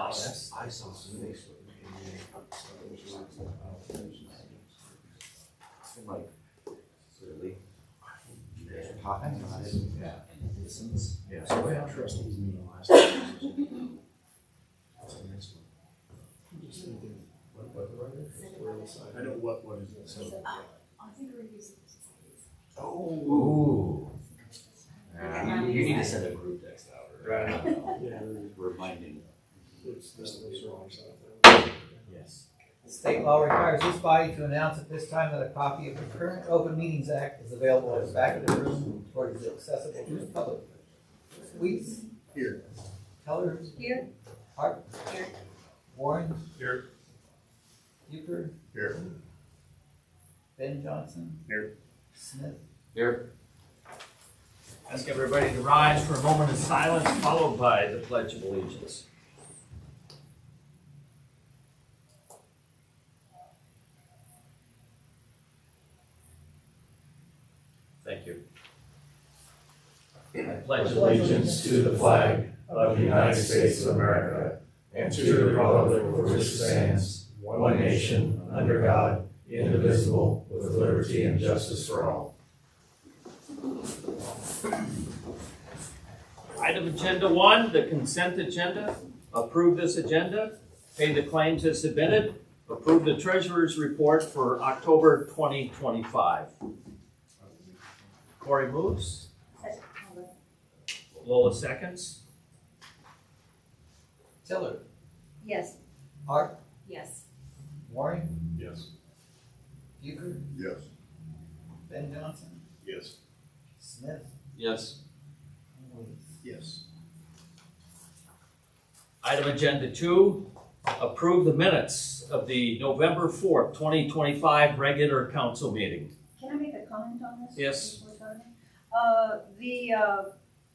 Nice. I saw some Facebook. Like, really? Talking about it. Yeah. Yeah. So interesting to me the last time. That's the next one. I'm just thinking, I know what is it? So, I think we're using Oh. ooh. You need to send a group text out. Right. Yeah. Reminding. It's this wrong side. Yes. State law requires this body to announce at this time that a copy of the current Open Meetings Act is available at the back of the room or is accessible to the public. Weeks. Here. Teller. Here. Hart. Here. Warren. Here. Euchre. Here. Ben Johnson. Here. Smith. Here. Ask everybody to rise for a moment of silence, followed by the Pledge of Allegiance. Thank you. I pledge Allegiance to the flag of the United States of America and to the republic for which it stands, one nation, under God, indivisible, with liberty and justice for all. Item agenda 1, the consent agenda. Approve this agenda. Pay the claims as submitted. Approve the treasurer's report for October 2025. Corey moves. Lola seconds. Tiller. Yes. Hart. Yes. Warren. Yes. Euchre. Yes. Ben Johnson. Yes. Smith. Yes. And Weeks. Yes. Item agenda 2, approve the minutes of the November 4th, 2025 regular council meeting. Can I make a comment on this? Yes. before starting?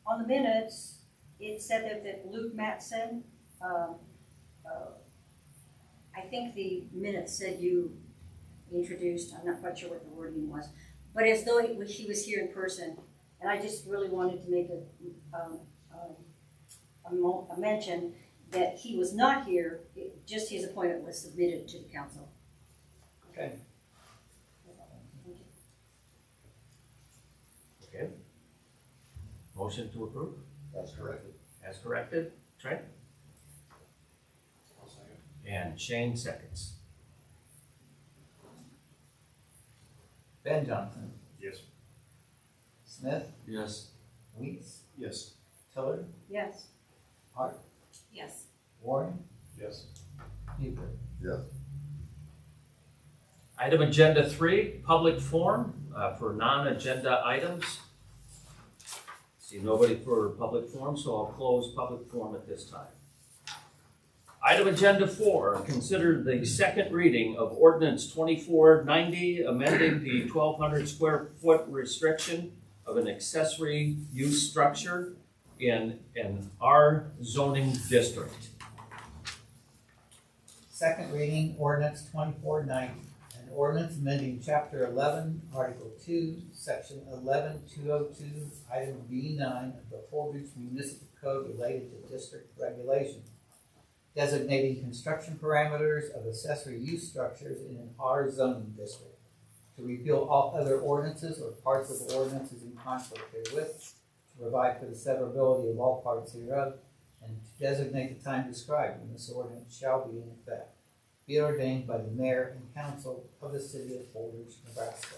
On the minutes, it said that Luke Mattson, I think the minutes said you introduced, I'm not quite sure what the wording was, but as though he was here in person. And I just really wanted to make a mention that he was not here, just his appointment was submitted to the council. Okay. Okay. Motion to approve That's correct. as corrected. Trent? I'll second. And Shane seconds. Ben Johnson. Yes. Smith. Yes. Weeks. Yes. Tiller. Yes. Hart. Yes. Warren. Yes. Euchre. Yes. Item agenda 3, public forum for non-agenda items. See nobody for public forum, so I'll close public forum at this time. Item agenda 4, consider the second reading of ordinance 2490, amending the 1,200 square foot restriction of an accessory use structure in an R zoning district. Second reading, ordinance 2490, an ordinance amending chapter 11, article 2, section 11202, item B9 of the Holdrege Municipal Code related to district regulations, designating construction parameters of accessory use structures in an R zoning district, to repeal all other ordinances or parts of ordinances in conflict therewith, to provide for the severability of all parts hereof, and to designate the time described when this ordinance shall be in effect. Be it ordained by the mayor and council of the city of Holdrege, Nebraska.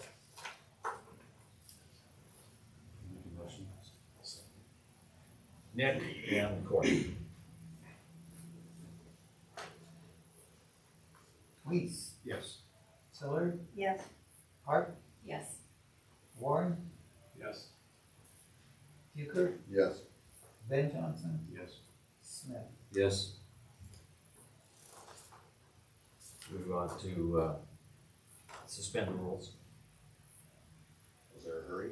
Nick and Corey. Weiss. Yes. Tiller. Yes. Hart. Yes. Warren. Yes. Euchre. Yes. Ben Johnson. Yes. Smith. Yes. Move on to suspend the rules. Was there a hurry?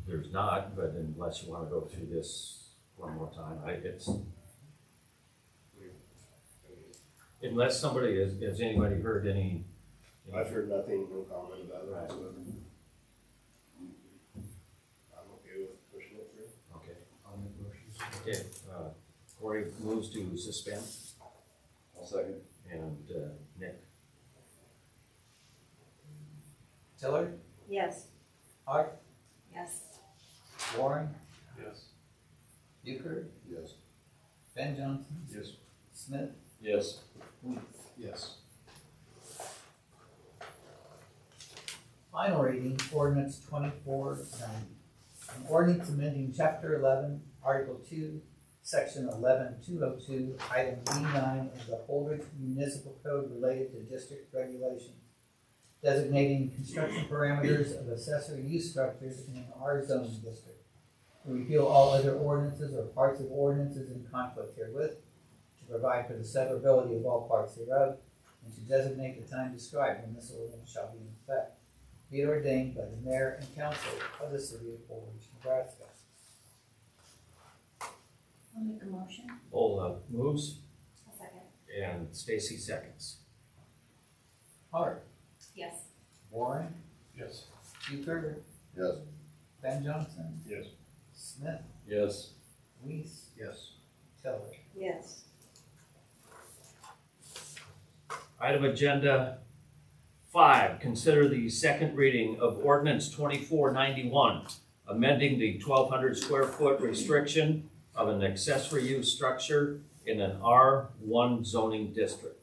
There's not, but unless you want to go through this one more time, unless somebody has anybody heard any? I've heard nothing, no comment about it. Right. So I'm okay with pushing it through. Okay. I'll make motions. Okay. Corey moves to suspend, I'll second. and Nick. Tiller, Yes. Hart, Yes. Warren, Yes. Euchre, Yes. Ben Johnson, Yes. Smith, Yes. Weeks. Yes. Final reading, ordinance 2490. An ordinance amending chapter 11, article 2, section 11202, item B9 of the Holdrege Municipal Code related to district regulations, designating construction parameters of accessory use structures in an R zoning district. To repeal all other ordinances or parts of ordinances in conflict herewith, to provide for the severability of all parts hereof, and to designate the time described when this ordinance shall be in effect. Be it ordained by the mayor and council of the city of Holdrege, Nebraska. I'll make a motion. Bull moves, A second. and Stacy seconds. Hart, Yes. Warren, Yes. Euchre, Yes. Ben Johnson, Yes. Smith, Yes. Weiss, Yes. Tiller. Yes. Item agenda 5, consider the second reading of ordinance 2491, amending the 1,200 square foot restriction of an accessory use structure in an R1 zoning district.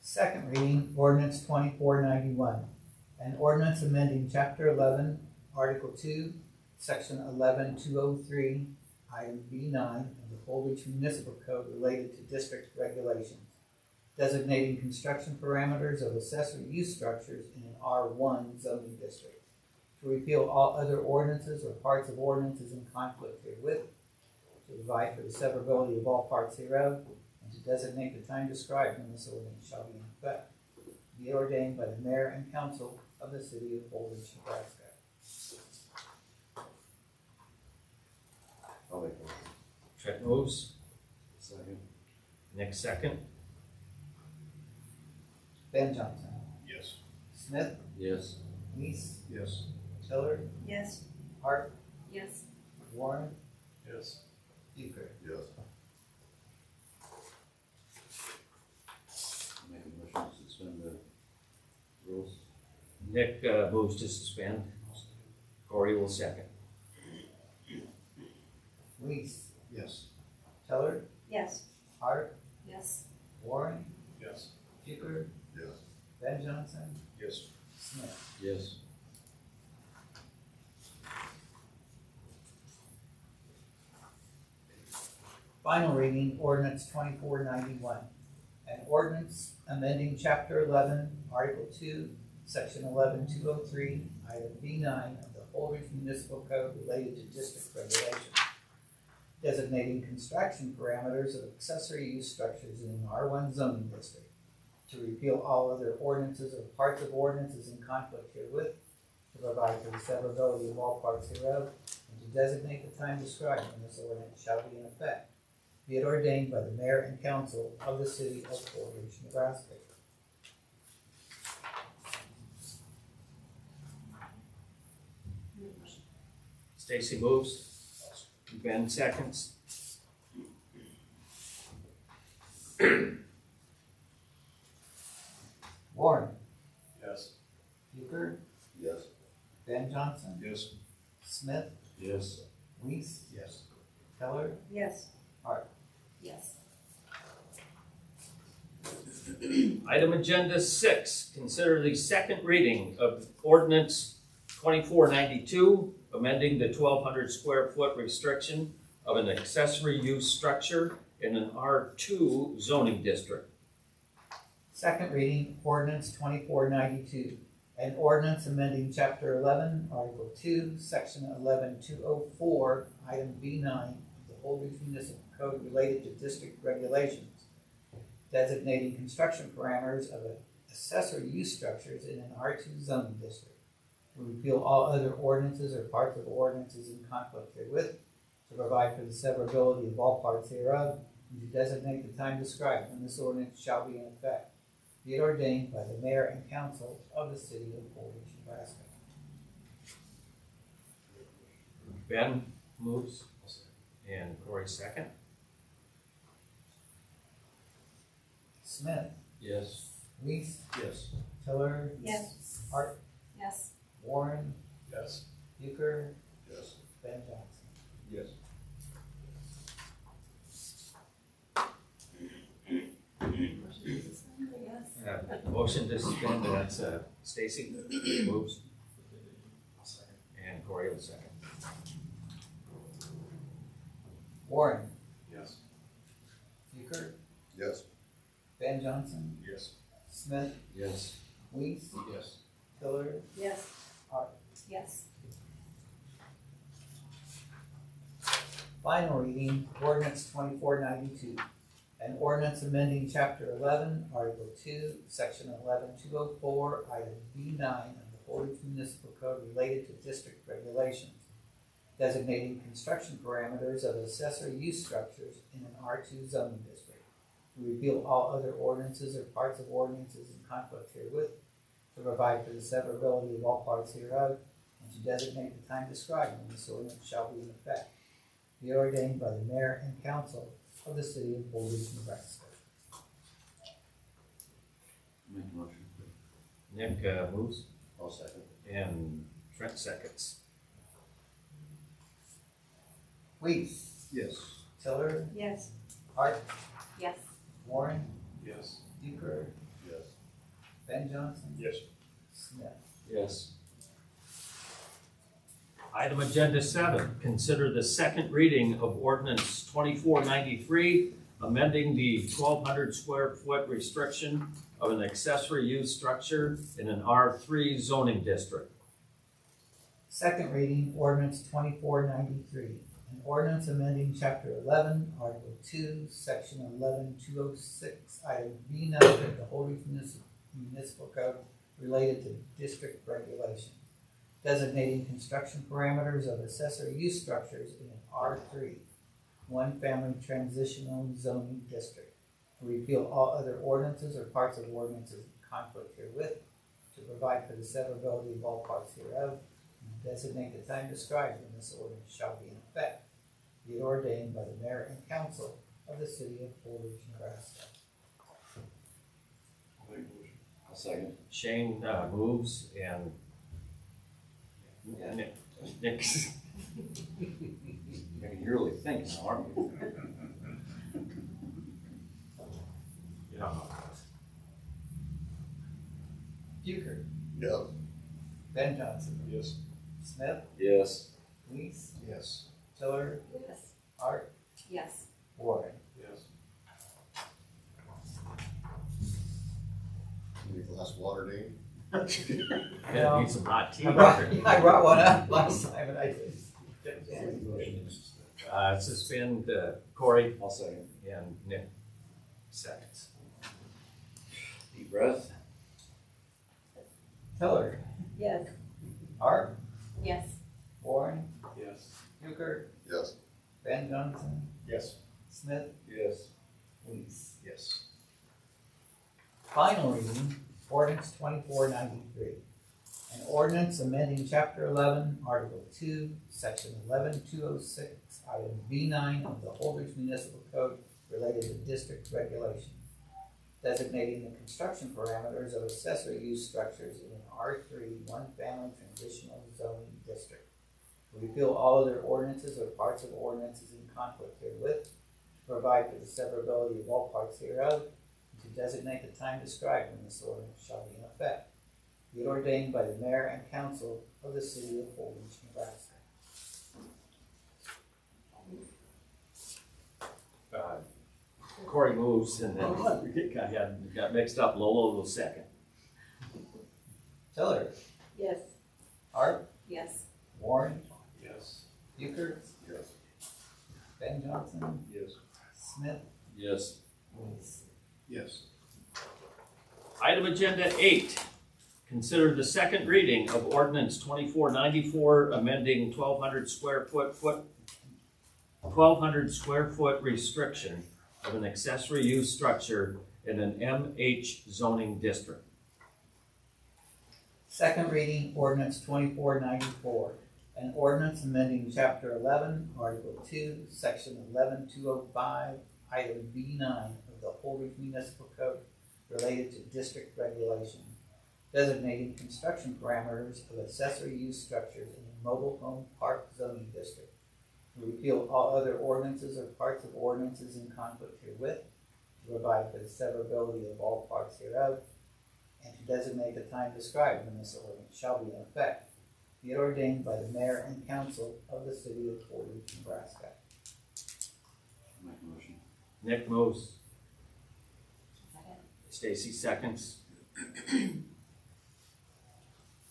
Second reading, ordinance 2491. An ordinance amending chapter 11, article 2, section 11203, item B9 of the Holdrege Municipal Code related to district regulations, designating construction parameters of accessory use structures in an R1 zoning district. To repeal all other ordinances or parts of ordinances in conflict herewith, to provide for the severability of all parts hereof, and to designate the time described when this ordinance shall be in effect. Be ordained by the mayor and council of the city of Holdrege, Nebraska. I'll make one. Chet moves, Second. Nick second, Ben Johnson, Yes. Smith, Yes. Weiss, Yes. Tiller, Yes. Hart, Yes. Warren, Yes. Euchre. Yes. Make a motion to suspend the rules. Nick moves to suspend, Corey will second. Weiss, Yes. Tiller, Yes. Hart, Yes. Warren, Yes. Euchre, Yes. Ben Johnson, Yes. Smith. Yes. Final reading, ordinance 2491. An ordinance amending chapter 11, article 2, section 11203, item B9 of the Holdrege Municipal Code related to district regulations, designating construction parameters of accessory use structures in an R1 zoning district. To repeal all other ordinances or parts of ordinances in conflict herewith, to provide for the severability of all parts hereof, and to designate the time described when this ordinance shall be in effect. Be it ordained by the mayor and council of the city of Holdrege, Nebraska. Stacy moves, Ben seconds, Warren, Yes. Euchre, Yes. Ben Johnson, Yes. Smith, Yes. Weiss, Yes. Keller, Yes. Hart. Yes. Item agenda 6, consider the second reading of ordinance 2492, amending the 1,200 square foot restriction of an accessory use structure in an R2 zoning district. Second reading, ordinance 2492. An ordinance amending chapter 11, article 2, section 11204, item B9 of the Holdrege Municipal Code related to district regulations, designating construction parameters of accessory use structures in an R2 zoning district. To repeal all other ordinances or parts of ordinances in conflict herewith, to provide for the severability of all parts hereof, and to designate the time described when this ordinance shall be in effect. Be it ordained by the mayor and council of the city of Holdrege, Nebraska. Ben moves, and Corey second. Smith, Yes. Weiss, Yes. Tiller, Yes. Hart, Yes. Warren, Yes. Euchre, Yes. Ben Johnson. Yes. Motion to suspend, that's Stacy moves. And Corey will second. Warren, Yes. Euchre, Yes. Ben Johnson, Yes. Smith, Yes. Weiss, Yes. Tiller, Yes. Hart. Yes. Final reading, ordinance 2492. An ordinance amending chapter 11, article 2, section 11204, item B9 of the Holdrege Municipal Code related to district regulations, designating construction parameters of accessory use structures in an R2 zoning district, to repeal all other ordinances or parts of ordinances in conflict herewith, to provide for the severability of all parts hereof, and to designate the time described when this ordinance shall be in effect. Be ordained by the mayor and council of the city of Holdrege, Nebraska. Make a motion. Nick moves I'll second. and Trent seconds. Weiss, Yes. Tiller, Yes. Hart, Yes. Warren, Yes. Euchre, Yes. Ben Johnson, Yes. Smith. Yes. Item agenda 7, consider the second reading of ordinance 2493, amending the 1,200 square foot restriction of an accessory use structure in an R3 zoning district. Second reading, ordinance 2493. An ordinance amending chapter 11, article 2, section 11206, item B9 of the Holdrege Municipal Code related to district regulation, designating construction parameters of accessory use structures in an R3, one-family transitional zoning district, to repeal all other ordinances or parts of ordinances in conflict herewith, to provide for the severability of all parts hereof, and designate the time described when this ordinance shall be in effect. Be it ordained by the mayor and council of the city of Holdrege, Nebraska. I'll make a motion. I'll second. Shane moves and Nick. You're really thinking, aren't you? You don't know. Euchre, Yes. Ben Johnson, Yes. Smith, Yes. Weiss, Yes. Tiller, Yes. Hart, Yes. Warren. Yes. Need a glass of water, Dave? Yeah, need some hot tea. I brought one up last time and I didn't. Suspend Corey I'll second. and Nick seconds. Deep breath. Tiller, Yes. Hart, Yes. Warren, Yes. Euchre, Yes. Ben Johnson, Yes. Smith, Yes. Weiss. Yes. Final reading, ordinance 2493. An ordinance amending chapter 11, article 2, section 11206, item B9 of the Holdrege Municipal Code related to district regulation, designating the construction parameters of accessory use structures in an R3 one-family transitional zoning district. To repeal all other ordinances or parts of ordinances in conflict herewith, to provide for the severability of all parts hereof, and to designate the time described when this ordinance shall be in effect. Be it ordained by the mayor and council of the city of Holdrege, Nebraska. Corey moves and then got mixed up. Lolo will second. Tiller, Yes. Hart, Yes. Warren, Yes. Euchre, Yes. Ben Johnson, Yes. Smith, Yes. Weiss. Yes. Item agenda 8, consider the second reading of ordinance 2494, amending 1,200 square foot restriction of an accessory use structure in an MH zoning district. Second reading, ordinance 2494. An ordinance amending chapter 11, article 2, section 11205, item B9 of the Holdrege Municipal Code related to district regulation, designating construction parameters of accessory use structures in a mobile home park zoning district, to repeal all other ordinances or parts of ordinances in conflict herewith, to provide for the severability of all parts hereof, and to designate the time described when this ordinance shall be in effect, be it ordained by the mayor and council of the city of Holdrege, Nebraska. Make a motion. Nick moves. Second. Stacy seconds.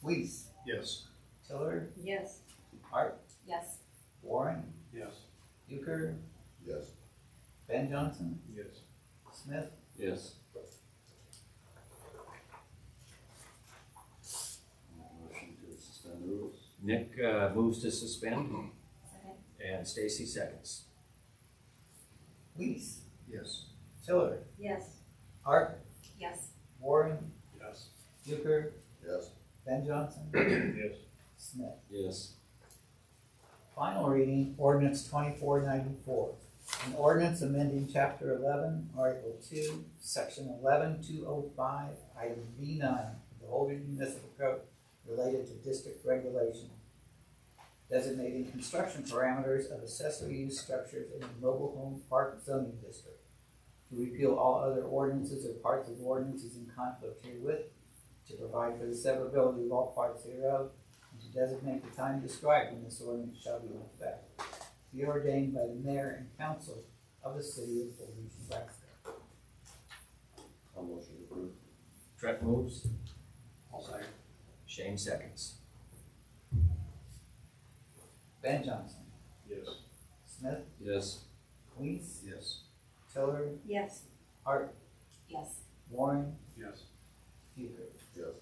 Weiss, Yes. Tiller, Yes. Hart, Yes. Warren, Yes. Euchre, Yes. Ben Johnson, Yes. Smith, Yes. Make a motion to suspend the rules. Nick moves to suspend, Second. and Stacy seconds. Weiss, Yes. Tiller, Yes. Hart, Yes. Warren, Yes. Euchre, Yes. Ben Johnson, Yes. Smith. Yes. Final reading, ordinance 2494. An ordinance amending chapter 11, article 2, section 11205, item B9 of the Holdrege Municipal Code related to district regulation, designating construction parameters of accessory use structures in a mobile home park zoning district, to repeal all other ordinances or parts of ordinances in conflict herewith, to provide for the severability of all parts hereof, and to designate the time described when this ordinance shall be in effect, be ordained by the mayor and council of the city of Holdrege, Nebraska. I'll motion to approve. Trent moves. I'll second. Shane seconds. Ben Johnson, Yes. Smith, Yes. Weiss, Yes. Tiller, Yes. Hart, Yes. Warren, Yes. Euchre. Yes.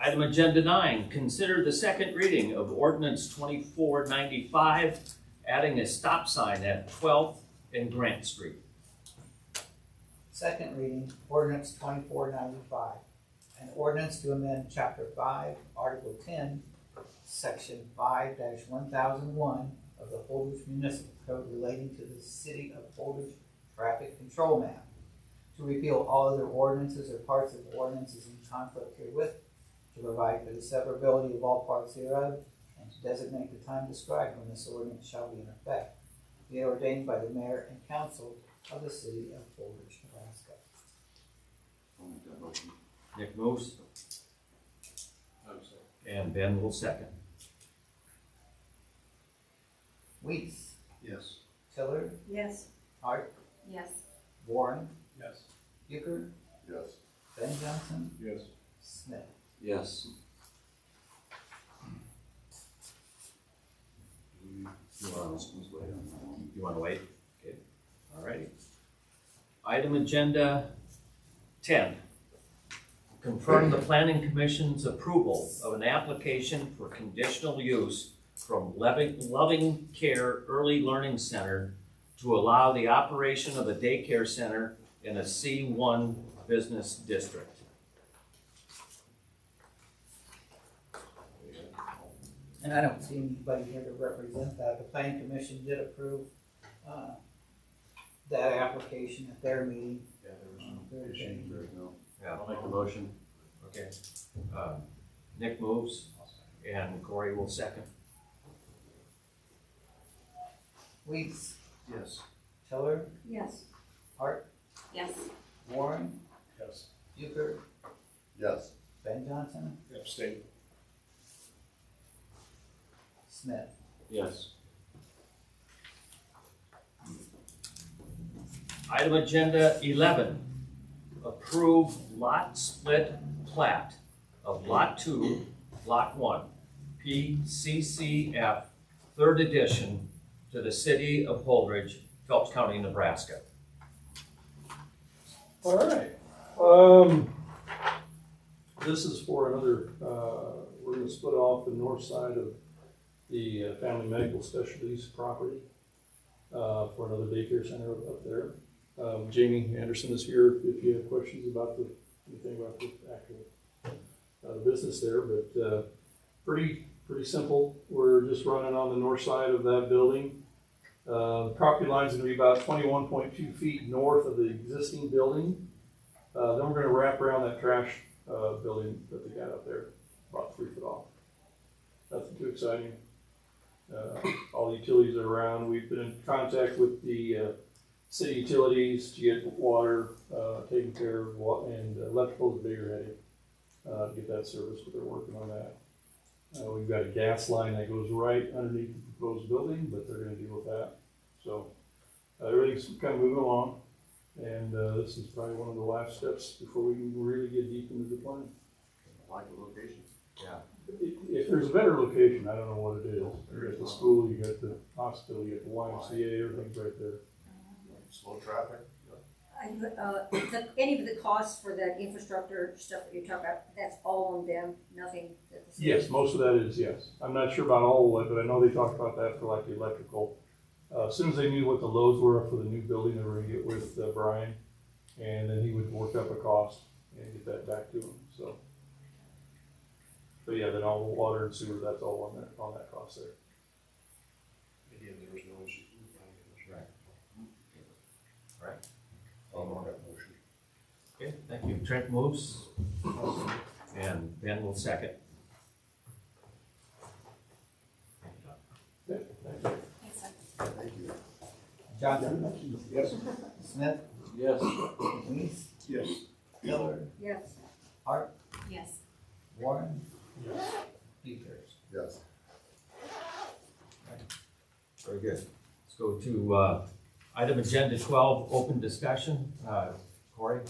Item agenda 9, consider the second reading of ordinance 2495, adding a stop sign at 12th and Grant Street. Second reading, ordinance 2495. An ordinance to amend chapter 5, article 10, section 5-1001 of the Holdrege Municipal Code relating to the city of Holdrege traffic control map, to repeal all other ordinances or parts of ordinances in conflict herewith, to provide for the severability of all parts hereof, and to designate the time described when this ordinance shall be in effect, be it ordained by the mayor and council of the city of Holdrege, Nebraska. I'll make that motion. Nick moves, I'm sorry. and Ben will second. Weiss, Yes. Tiller, Yes. Hart, Yes. Warren, Yes. Euchre, Yes. Ben Johnson, Yes. Smith. Yes. You want to wait? Okay, all righty. Item agenda 10. Confirm the planning commission's approval of an application for conditional use from Loving Care Early Learning Center to allow the operation of a daycare center in a C1 business district. And I don't see anybody here to represent that. The planning commission did approve that application at their meeting. Yeah, there was no issues, there was no. Yeah. I'll make the motion. Okay. Nick moves, and Corey will second. Weiss, Yes. Tiller, Yes. Hart, Yes. Warren, Yes. Euchre, Yes. Ben Johnson, Abstain. Smith. Yes. Item agenda 11, approve lot split plat of Lot 2, Block 1, PCCF, 3rd edition, to the city of Holdrege, Phelps County, Nebraska. All right. This is for another, we're gonna split off the north side of the Family Medical Specialties property for another daycare center up there. Jamie Anderson is here if you have questions about anything about the actual business there, but pretty simple. We're just running on the north side of that building. The property line's gonna be about 21.2 feet north of the existing building. Then we're gonna wrap around that trash, building that they got up there, about 3 foot off. Nothing too exciting. All the utilities are around. We've been in contact with the city utilities to get water taken care of, and electrical is a bigger headache to get that service, but they're working on that. We've got a gas line that goes right underneath the proposed building, but they're gonna deal with that. So everything's kind of moving along, and this is probably one of the last steps before we can really get deep into the plan. I like the location. Yeah. If there's a better location, I don't know what it is. You got the school, you got the hospital, you got the YMCA, everything's right there. Slow traffic. Any of the costs for that infrastructure stuff that you're talking about, that's all on them, nothing that the city? Yes, most of that is, yes. I'm not sure about all of it, but I know they talked about that for like the electrical. As soon as they knew what the loads were for the new building, they were gonna get with Brian, and then he would work up a cost and get that back to him, so. But yeah, then all the water and sewer, that's all on that cost there. Again, there was no issues. Right. I'll make that motion. Okay, thank you. Trent moves, and Ben will second. Yeah, thank you. Thank you. Johnson? Yes. Smith? Yes. Weiss? Yes. Miller? Yes. Hart? Yes. Warren? Yes. Peters? Yes. Very good. Let's go to item agenda 12, open discussion. Corey,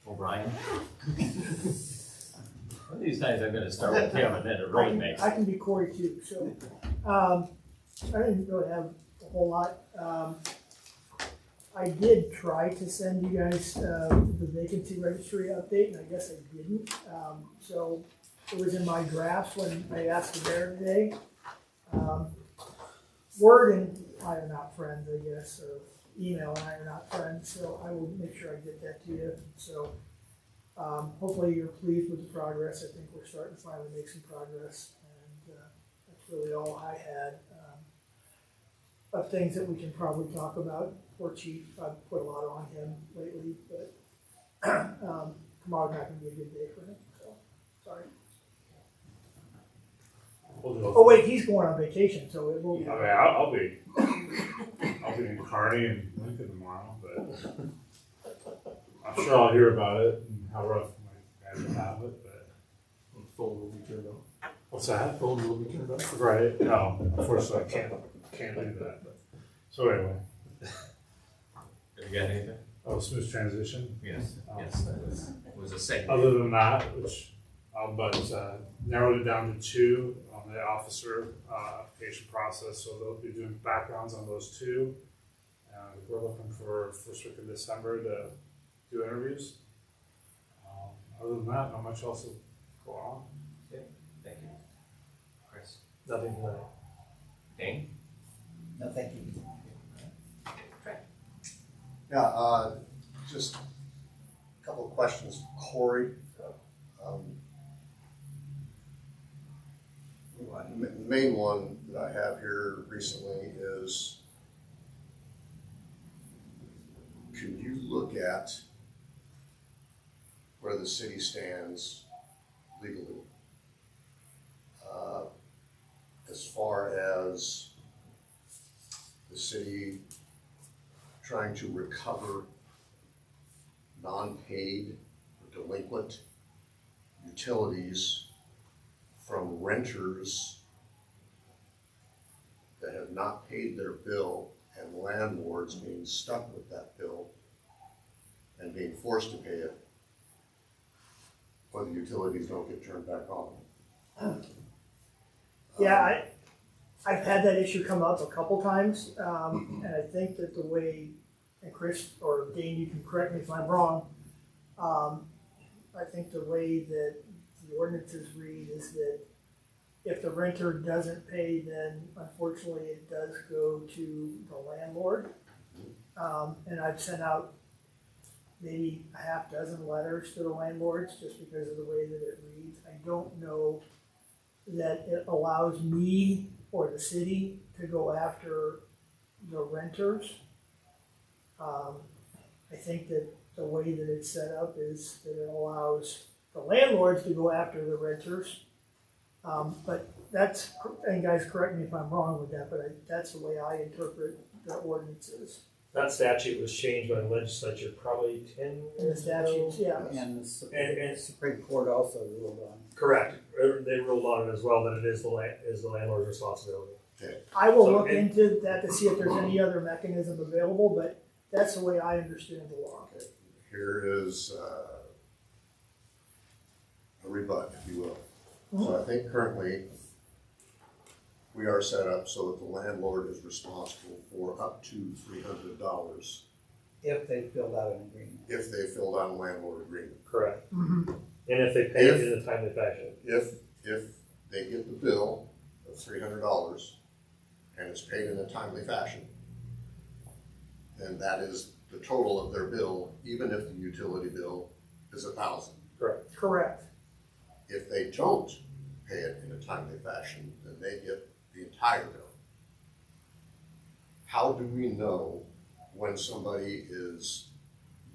O'Brien. One of these times I'm gonna start with him and then it rain makes. I can be Corey too, so, I didn't really have a whole lot. I did try to send you guys, the vacancy registry update, and I guess I didn't. So it was in my drafts when I asked the mayor today. Word and I are not friends, I guess, or email and I are not friends, so I will make sure I get that to you. So, hopefully you're pleased with the progress. I think we're starting to finally make some progress, and that's really all I had. Of things that we can probably talk about. Poor chief, I've put a lot on him lately, but tomorrow's not gonna be a good day for him, so, sorry. Oh wait, he's going on vacation, so it will be. I mean, I'll be in Kearney and Lincoln tomorrow, but I'm sure I'll hear about it and how rough my guys will have it, but. Phone will be turned on. What's that? Phone will be turned on. Right, no, unfortunately, I can't do that, but, so anyway, You got anything? smooth transition. Yes, yes, that was a segment. Other than that, which, but narrowed it down to 2 on the officer application process, so they'll be doing backgrounds on those 2. We're looking for first week of December to do interviews. Other than that, not much else will go on. Thank you. Chris? Nothing tonight. Dane? No, thank you. Yeah, just a couple of questions, Corey. The main one that I have here recently is, can you look at where the city stands legally? As far as the city trying to recover non-paid or delinquent utilities from renters that have not paid their bill, and landlords being stuck with that bill and being forced to pay it, or the utilities don't get turned back on. Yeah, I've had that issue come up a couple times, and I think that the way, and Chris or Dane, you can correct me if I'm wrong, I think the way that the ordinances read is that if the renter doesn't pay, then unfortunately it does go to the landlord. And I've sent out maybe a half dozen letters to the landlords just because of the way that it reads. I don't know that it allows me or the city to go after the renters. I think that the way that it's set up is that it allows the landlords to go after the renters. But that's, and guys, correct me if I'm wrong with that, but that's the way I interpret the ordinances. That statute was changed by the legislature probably 10 And the years ago. statutes, yeah. And the Supreme Court also ruled on it. Correct. They ruled on it as well, that it is the landlord's responsibility. I will So look into that to see if there's any other mechanism available, but that's the way I understand the law. Okay. Here is a rebut, if you will. So I think currently we are set up so that the landlord is responsible for up to $300 If they filled out an agreement. if they filled out a landlord agreement. Correct. Mm-hmm. And if they pay it in a timely fashion. If they get the bill of $300 and it's paid in a timely fashion, then that is the total of their bill, even if the utility bill is $1,000. Correct. Correct. If they don't pay it in a timely fashion, then they get the entire bill. How do we know when somebody is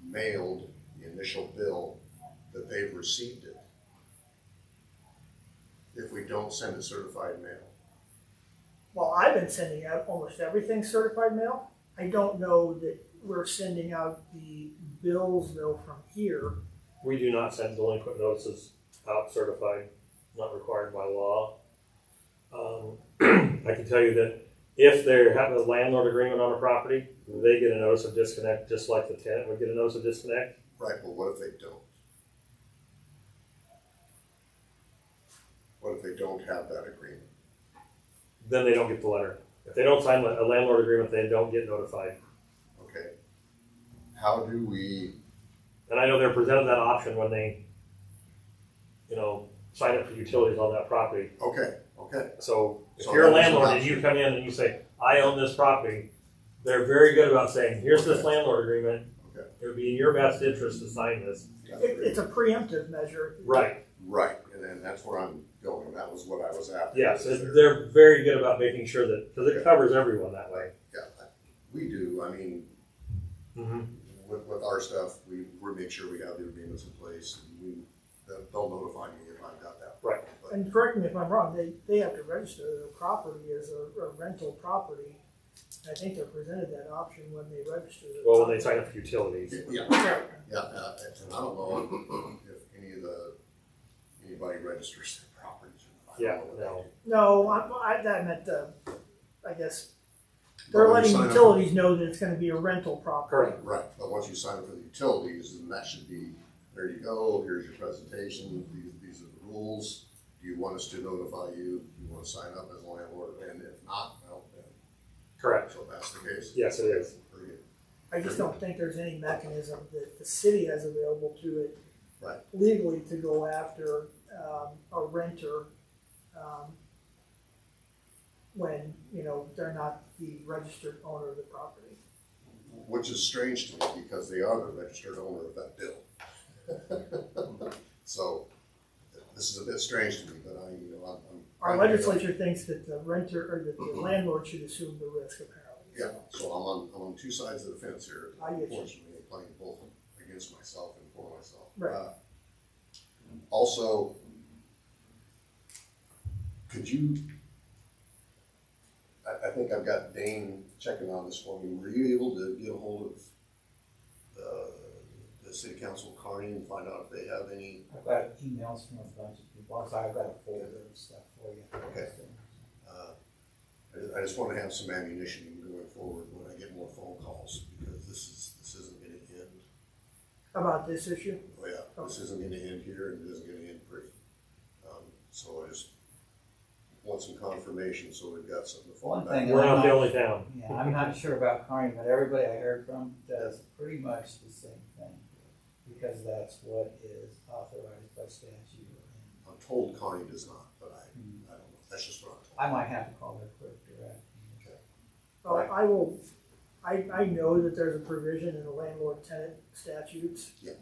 mailed the initial bill that they've received it if we don't send a certified mail? Well, I've been sending out almost everything certified mail. I don't know that we're sending out the bills though from here. We do not send delinquent notices out certified, not required by law. I can tell you that if they have a landlord agreement on a property, they get a notice of disconnect just like the tenant would get a notice of disconnect. Right, but what if they don't? What if they don't have that agreement? Then they don't get the letter. If they don't sign a landlord agreement, they don't get notified. Okay. How do we, And I know they're presented that option when they, sign up for utilities on that property. okay. So if So you're a that is an landlord and option. you come in and you say, I own this property, they're very good about saying, here's this landlord agreement. Okay. It would be in your best interest to sign this. It's a preemptive measure. Right. Right, and then that's where I'm going. That was what I was after. Yes, Is there- they're very good about making sure that, because it covers everyone that way. Yeah, we do. I mean, Mm-hmm. with our stuff, we make sure we have the agreements in place. And they'll notify me if I've got that. Right. But, And correct me if I'm wrong, they have to register their property as a rental property. I think they're presented that option when they register their Well, when they property. sign up for utilities. yeah, Right. and I don't know if anybody registers their properties or not. I Yeah, don't know what they no. No, that meant, I guess, do. they're But when you letting sign up utilities know that it's gonna be a rental property. Correct. Right, but once you sign up for the utilities, then that should be, there you go, here's your presentation, these are the rules. Do you want us to notify you? Do you want to sign up as a landlord? And if not, well, then, Correct. so if that's the case. Yes, it is. Very good. I just don't think there's any mechanism that the city has available to it Right. legally to go after a renter when, they're not the registered owner of the property. Which is strange to me because they are the registered owner of that bill. So this is a bit strange to me, but I'm. Our legislature thinks that the renter, or that the landlord should assume the risk apparently. Yeah, so I'm on two sides of the fence here. I get you. Unfortunately, I'm playing both against myself and for myself. Right. Also, could you, I think I've got Dane checking on this for me. Were you able to get a hold of the city council, Carney, and find out if they have any? I've got emails from a bunch of people, so I've got a folder of stuff for you. Okay. I just want to have some ammunition going forward when I get more phone calls, because this isn't going to end. About this issue? Oh yeah, this isn't going to end here, and it isn't going to end pretty. So I just want some confirmation, so we've got something to fall One back thing- on. We're not the only town. Yeah, I'm not sure about Carney, but everybody I heard from does pretty much the same thing, because that's what is authorized by statute. I'm told Carney does not, but I don't know. That's just what I'm told. I might have to call their clerk direct. Oh, I will, I know that there's a provision in the landlord tenant statutes. Yeah.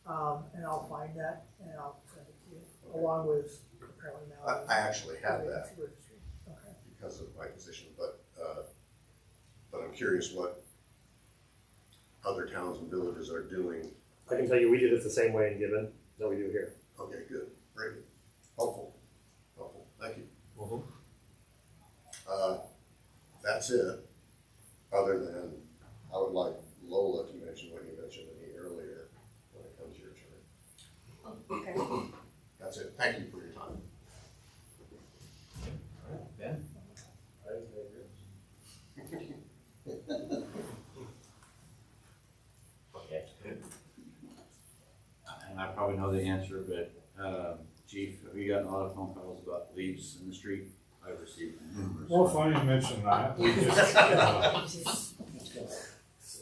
And I'll find that and I'll send it to you, along with apparently now. I actually have that Registry. Okay. because of my position, curious what other towns and villages are doing. I can tell you, we did it the same way in Gibbon that we do here. Okay, good, very good. Helpful, thank you. That's it, other than I would like Lola to mention what you mentioned to me earlier when it comes to your turn. Okay. That's it, thank you for your time. Ben? Okay. And I probably know the answer, but, Chief, have you gotten a lot of phone calls about leaves in the street? I've received numerous. Well, funny you mention that. We just,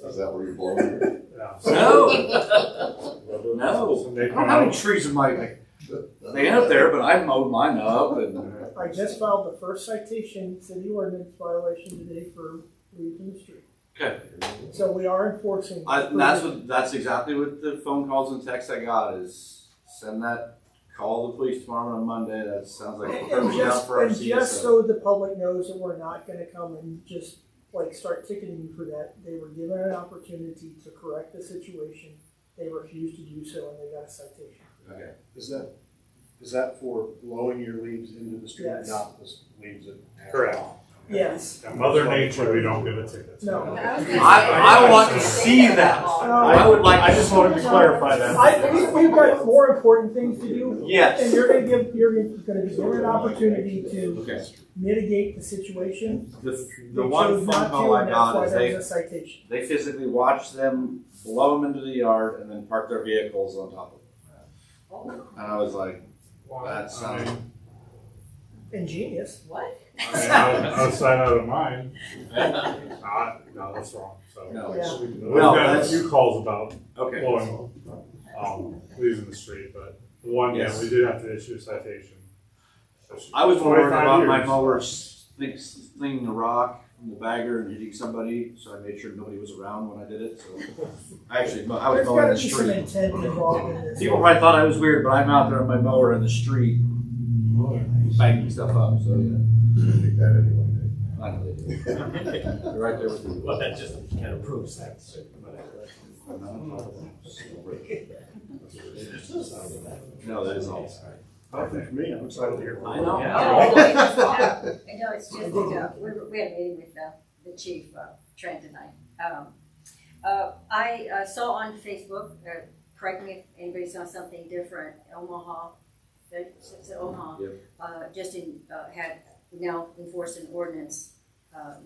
Is that where you're blowing? yeah. No, no. I don't have any trees in my, they end up there, but I mowed mine up and. I just filed the first citation, city ordinance violation today for leaves in the street. Okay. So we are enforcing. That's exactly what the phone calls and texts I got is send that, call the police department on Monday. That sounds like a And perfect job for our just CSO. so the public knows that we're not gonna come and just like start ticketing you for that, they were given an opportunity to correct the situation. They refused to do so and they got a citation. Okay. Is that for blowing your leaves into the street, Yes. not the leaves that? Correct. Yes. And Mother Nature, we don't give a ticket. No. I want to see that. I would like. I just wanted to clarify that. We've got more important things to do. Yes. And you're gonna be given an opportunity to Okay. mitigate the situation. The They one chose phone not call to, I and that's got why is there was a citation. they physically watch them blow them into the yard and then park their vehicles on top of them. And I was like, that sounds. Ingenious. What? Outside out of mine. No, that's wrong. So No. Yeah. we've No, got a that's- few calls about Okay. blowing leaves in the street, but one, Yes. we did have to issue a citation. I was more worried 25 about my years. mower slinging a rock from the bagger and hitting somebody, so I made sure nobody was around when I did it. So I was There's mowing gotta the be some street. intent involved in this. People probably thought I was weird, but I'm out there on my mower in the street, banging stuff up. So yeah, I think that anyway, Dave. I know they do. They're right there with you. Well, that just kind of proves that. No, that is all. Nothing for me, I'm excited to hear. I know. I know, it's just, we had a meeting with the chief, Trent tonight. I saw on Facebook, correct me if anybody saw something different, Omaha, it's Omaha, Yep. had now enforced an ordinance,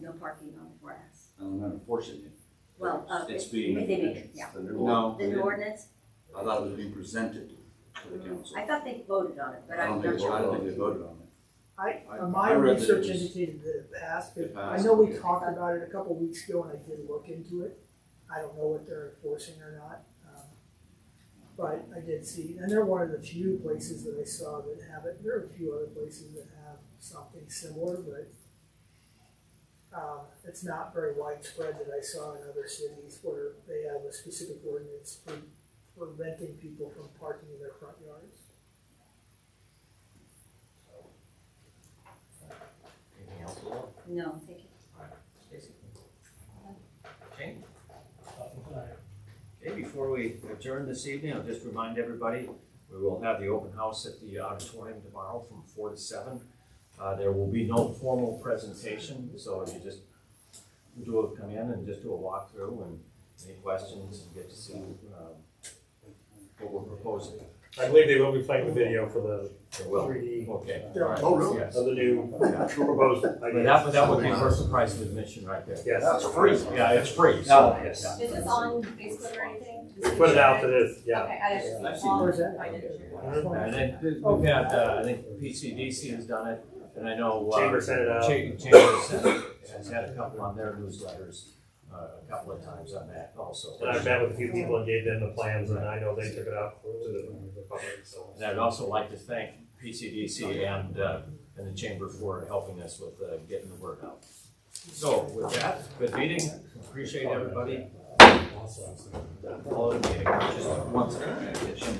no parking on the grass. I'm not enforcing it. Well, It's they being. made it, yeah. The new No, The they new didn't. ordinance, I thought it was being presented to the council. I thought they voted on it, but I I'm don't not think sure. they voted on it. My I read that it research was- indicated that it passed, but It I passed. know we talked about it a couple weeks ago and I did look into it. I don't know what they're enforcing or not. But I did see, and they're one of the few places that I saw that have it. There are a few other places that have something similar, but it's not very widespread that I saw in other cities where they have a specific ordinance for preventing people from parking in their front yards. Anything else, Laura? No, thank you. Stacy? Shane? Okay, before we adjourn this evening, I'll just remind everybody, we will have the open house at the auditorium tomorrow from 4 to 7. There will be no formal presentation, so if you just come in and just do a walkthrough and any questions and get to see what we're proposing. I believe they will be playing the video for the There will. 3D Okay. Yeah. All right. Oh, really? Yes. of the new proposed. But that would be first the price of admission right there. Yes. That's free. Yeah, it's free. Oh, yes. Yeah. Is this on Facebook or anything? Put it out to this, yeah. Okay, I just. I've seen Where's that? I didn't. And then we've had, I think PCDC has done it, and I know. Chamber sent it out. Chamber has had a couple on their newsletters, a couple of times on that also. And I met with a few people and gave them the plans, and I know they took it out to the public, so. And I'd also like to thank PCDC and the Chamber for helping us with getting the word out. So with that, good meeting, appreciate everybody. All of the meeting, just once again.